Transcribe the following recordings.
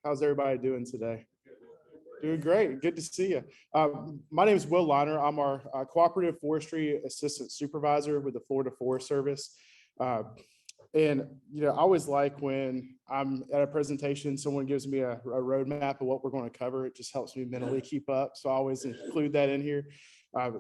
How's everybody doing today? Doing great. Good to see you. My name is Will Liner. I'm our Cooperative Forestry Assistant Supervisor with the Florida Forest Service. Uh, and, I always like when I'm at a presentation, someone gives me a roadmap of what we're going to cover. It just helps me mentally keep up. So I always include that in here.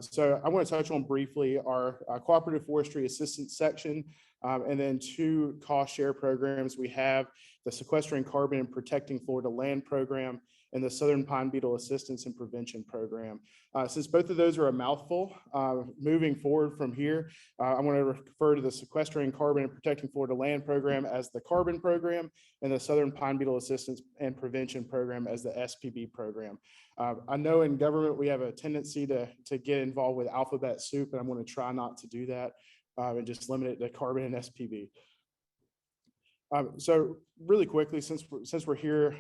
So I want to touch on briefly our Cooperative Forestry Assistance section, and then two cost share programs. We have the Sequestering Carbon and Protecting Florida Land Program and the Southern Pine Beetle Assistance and Prevention Program. Since both of those are a mouthful, moving forward from here, I want to refer to the Sequestering Carbon and Protecting Florida Land Program as the Carbon Program and the Southern Pine Beetle Assistance and Prevention Program as the SPB program. I know in government we have a tendency to get involved with alphabet soup, and I'm going to try not to do that and just limit it to carbon and SPB. So really quickly, since we're here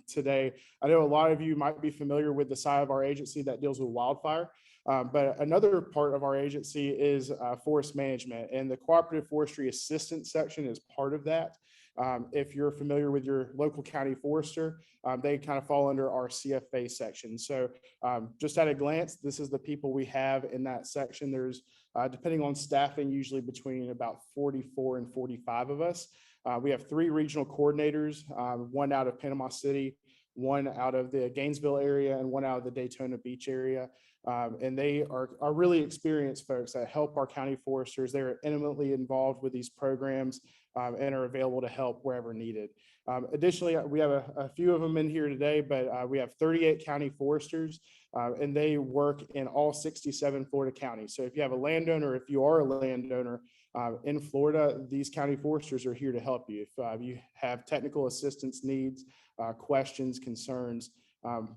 today, I know a lot of you might be familiar with the side of our agency that deals with wildfire, but another part of our agency is forest management, and the Cooperative Forestry Assistance section is part of that. If you're familiar with your local county forester, they kind of fall under our CFA section. So just at a glance, this is the people we have in that section. There's, depending on staffing, usually between about 44 and 45 of us. We have 3 regional coordinators, one out of Panama City, one out of the Gainesville area, and one out of the Daytona Beach area. And they are really experienced folks that help our county foresters. They're intimately involved with these programs and are available to help wherever needed. Additionally, we have a few of them in here today, but we have 38 county foresters, and they work in all 67 Florida counties. So if you have a landowner, if you are a landowner in Florida, these county foresters are here to help you. If you have technical assistance needs, questions, concerns,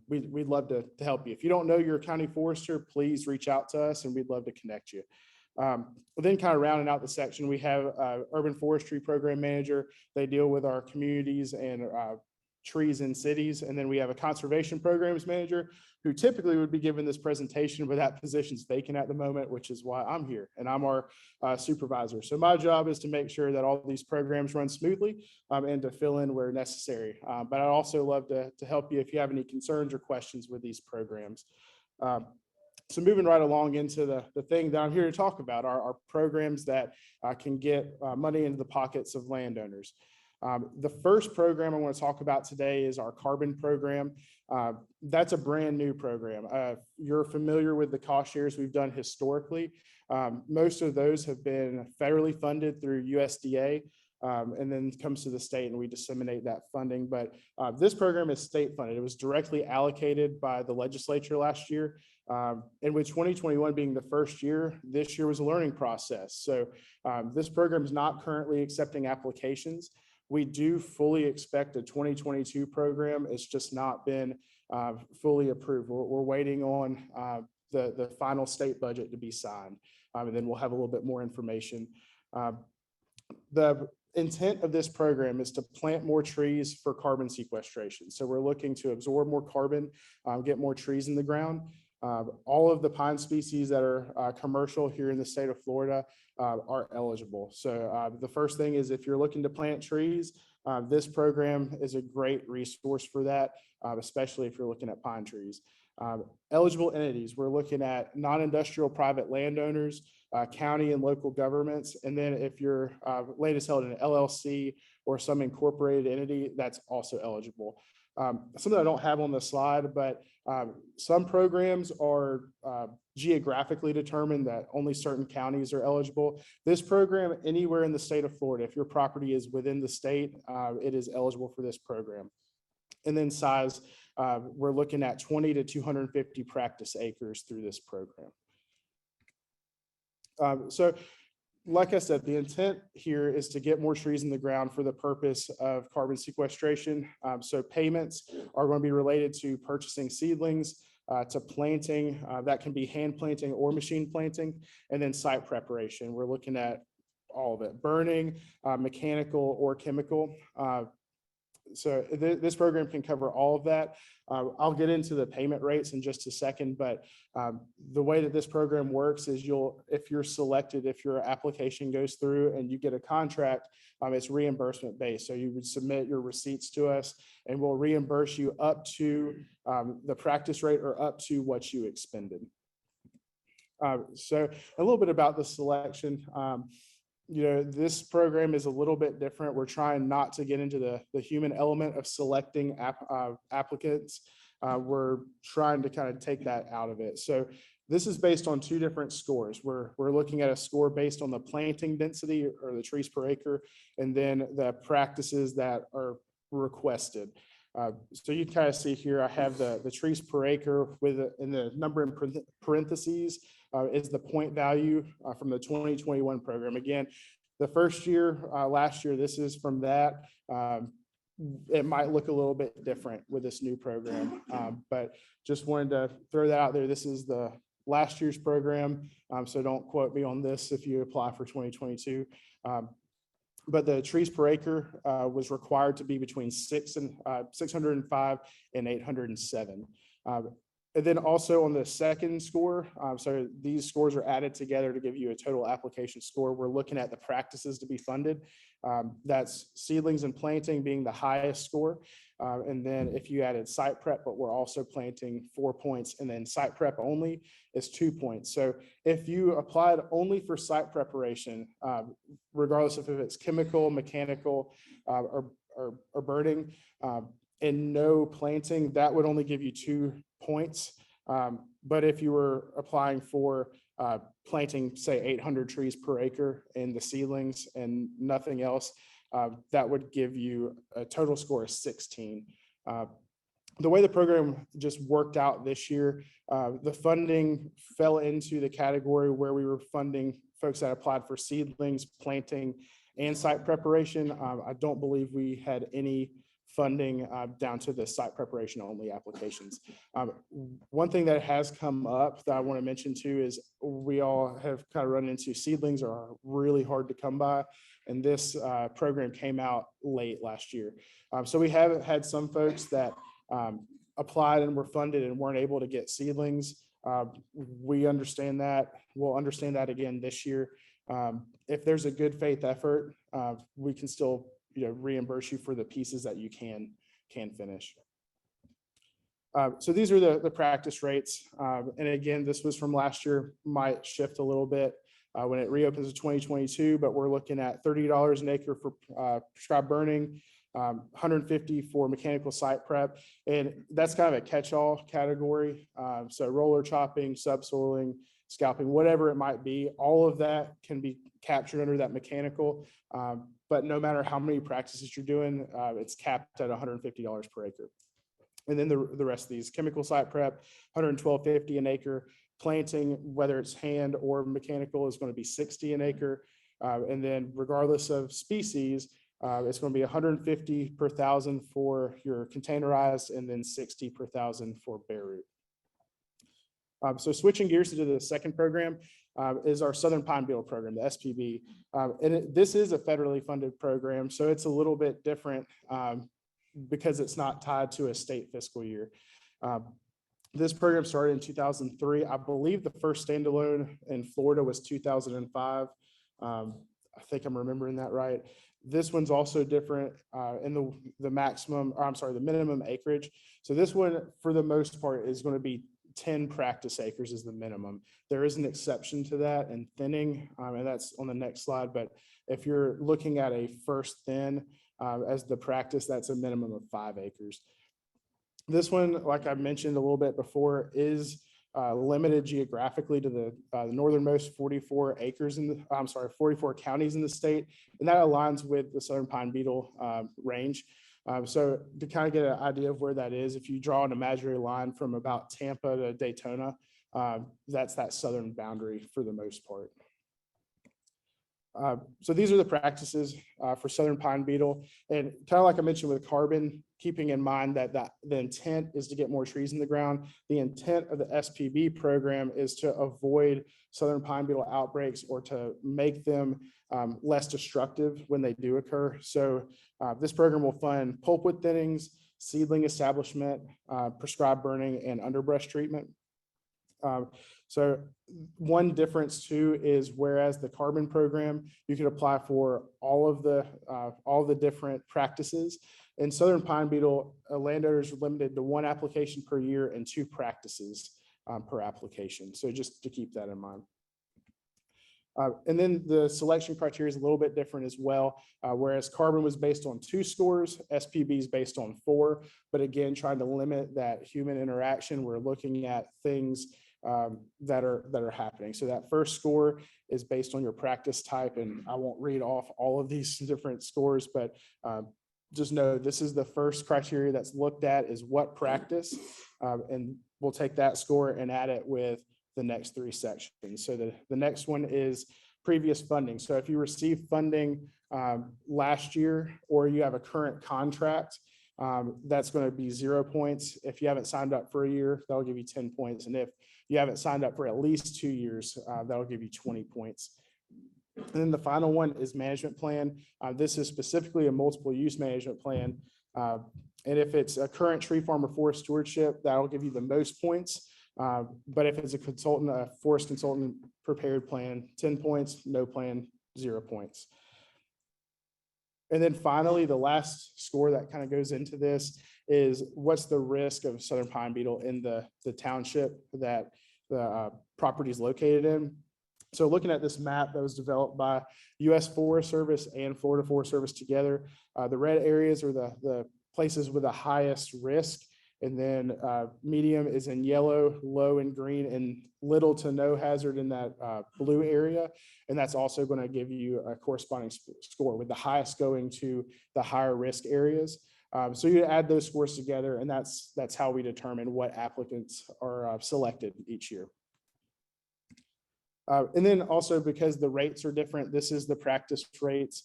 we'd love to help you. If you don't know your county forester, please reach out to us and we'd love to connect you. Then kind of rounding out the section, we have Urban Forestry Program Manager. They deal with our communities and trees in cities. And then we have a Conservation Programs Manager who typically would be given this presentation, but that position's vacant at the moment, which is why I'm here and I'm our supervisor. So my job is to make sure that all these programs run smoothly and to fill in where necessary. But I'd also love to help you if you have any concerns or questions with these programs. So moving right along into the thing that I'm here to talk about, our programs that can get money into the pockets of landowners. The first program I want to talk about today is our carbon program. That's a brand new program. You're familiar with the cost shares we've done historically. Most of those have been federally funded through USDA. And then it comes to the state and we disseminate that funding. But this program is state funded. It was directly allocated by the legislature last year. And with 2021 being the first year, this year was a learning process. So this program is not currently accepting applications. We do fully expect a 2022 program. It's just not been fully approved. We're waiting on the final state budget to be signed. And then we'll have a little bit more information. The intent of this program is to plant more trees for carbon sequestration. So we're looking to absorb more carbon, get more trees in the ground. All of the pine species that are commercial here in the state of Florida are eligible. So the first thing is if you're looking to plant trees, this program is a great resource for that, especially if you're looking at pine trees. Eligible entities, we're looking at non-industrial private landowners, county and local governments. And then if your land is held in an LLC or some incorporated entity, that's also eligible. Something I don't have on the slide, but some programs are geographically determined that only certain counties are eligible. This program, anywhere in the state of Florida, if your property is within the state, it is eligible for this program. And then size, we're looking at 20 to 250 practice acres through this program. So like I said, the intent here is to get more trees in the ground for the purpose of carbon sequestration. So payments are going to be related to purchasing seedlings, to planting, that can be hand planting or machine planting, and then site preparation. We're looking at all of it, burning, mechanical or chemical. So this program can cover all of that. I'll get into the payment rates in just a second, but the way that this program works is if you're selected, if your application goes through and you get a contract, it's reimbursement based. So you would submit your receipts to us and we'll reimburse you up to the practice rate or up to what you expended. So a little bit about the selection. This program is a little bit different. We're trying not to get into the human element of selecting applicants. We're trying to kind of take that out of it. So this is based on two different scores. We're looking at a score based on the planting density or the trees per acre, and then the practices that are requested. So you kind of see here, I have the trees per acre in the number in parentheses is the point value from the 2021 program. Again, the first year, last year, this is from that. It might look a little bit different with this new program, but just wanted to throw that out there. This is the last year's program, so don't quote me on this if you apply for 2022. But the trees per acre was required to be between 605 and 807. And then also on the second score, so these scores are added together to give you a total application score. We're looking at the practices to be funded. That's seedlings and planting being the highest score. And then if you added site prep, but we're also planting 4 points, and then site prep only is 2 points. So if you applied only for site preparation, regardless of if it's chemical, mechanical, or burning, and no planting, that would only give you 2 points. But if you were applying for planting, say 800 trees per acre in the seedlings and nothing else, that would give you a total score of 16. The way the program just worked out this year, the funding fell into the category where we were funding folks that applied for seedlings, planting, and site preparation. I don't believe we had any funding down to the site preparation only applications. One thing that has come up that I want to mention too is we all have kind of run into seedlings are really hard to come by, and this program came out late last year. So we have had some folks that applied and were funded and weren't able to get seedlings. We understand that. We'll understand that again this year. If there's a good faith effort, we can still reimburse you for the pieces that you can finish. So these are the practice rates. And again, this was from last year, might shift a little bit when it reopens in 2022, but we're looking at $30 an acre for prescribed burning, $150 for mechanical site prep. And that's kind of a catch-all category. So roller chopping, subsoiling, scalping, whatever it might be, all of that can be captured under that mechanical. But no matter how many practices you're doing, it's capped at $150 per acre. And then the rest of these, chemical site prep, $112.50 an acre. Planting, whether it's hand or mechanical, is going to be $60 an acre. And then regardless of species, it's going to be $150 per thousand for your containerized, and then $60 per thousand for bare root. So switching gears to the second program is our Southern Pine Beetle program, the SPB. And this is a federally funded program, so it's a little bit different because it's not tied to a state fiscal year. This program started in 2003. I believe the first standalone in Florida was 2005. I think I'm remembering that right. This one's also different in the maximum, or I'm sorry, the minimum acreage. So this one, for the most part, is going to be 10 practice acres is the minimum. There is an exception to that in thinning, and that's on the next slide. But if you're looking at a first thin as the practice, that's a minimum of 5 acres. This one, like I mentioned a little bit before, is limited geographically to the northernmost 44 acres in the, 44 counties in the state, and that aligns with the Southern Pine Beetle range. So to kind of get an idea of where that is, if you draw an imaginary line from about Tampa to Daytona, that's that southern boundary for the most part. So these are the practices for southern pine beetle. And kind of like I mentioned with carbon, keeping in mind that the intent is to get more trees in the ground. The intent of the SPB program is to avoid southern pine beetle outbreaks or to make them less destructive when they do occur. So this program will fund pulpwood thinnings, seedling establishment, prescribed burning, and underbrush treatment. So one difference too is whereas the carbon program, you could apply for all of the different practices. In southern pine beetle, landowners are limited to 1 application per year and 2 practices per application. So just to keep that in mind. And then the selection criteria is a little bit different as well. Whereas carbon was based on 2 scores, SPB is based on 4. But again, trying to limit that human interaction, we're looking at things that are happening. So that first score is based on your practice type, and I won't read off all of these different scores, but just know this is the first criteria that's looked at is what practice, and we'll take that score and add it with the next 3 sections. So the next one is previous funding. So if you received funding last year or you have a current contract, that's going to be 0 points. If you haven't signed up for a year, that'll give you 10 points. And if you haven't signed up for at least 2 years, that'll give you 20 points. And then the final one is management plan. This is specifically a multiple use management plan. And if it's a current tree farm or forest stewardship, that'll give you the most points. But if it's a forest consultant prepared plan, 10 points, no plan, 0 points. And then finally, the last score that kind of goes into this is what's the risk of southern pine beetle in the township that the property is located in. So looking at this map that was developed by U.S. Forest Service and Florida Forest Service together, the red areas are the places with the highest risk. And then medium is in yellow, low in green, and little to no hazard in that blue area. And that's also going to give you a corresponding score, with the highest going to the higher risk areas. So you add those scores together, and that's how we determine what applicants are selected each year. And then also, because the rates are different, this is the practice rates.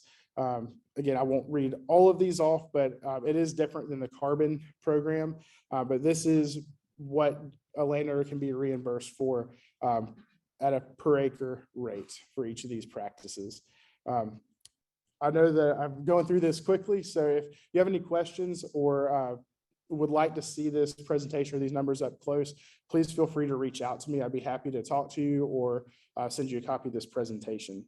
Again, I won't read all of these off, but it is different than the carbon program. But this is what a landowner can be reimbursed for at a per acre rate for each of these practices. I know that I'm going through this quickly, so if you have any questions or would like to see this presentation or these numbers up close, please feel free to reach out to me. I'd be happy to talk to you or send you a copy of this presentation.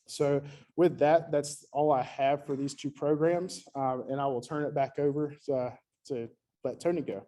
So with that, that's all I have for these 2 programs, and I will turn it back over to let Tony go.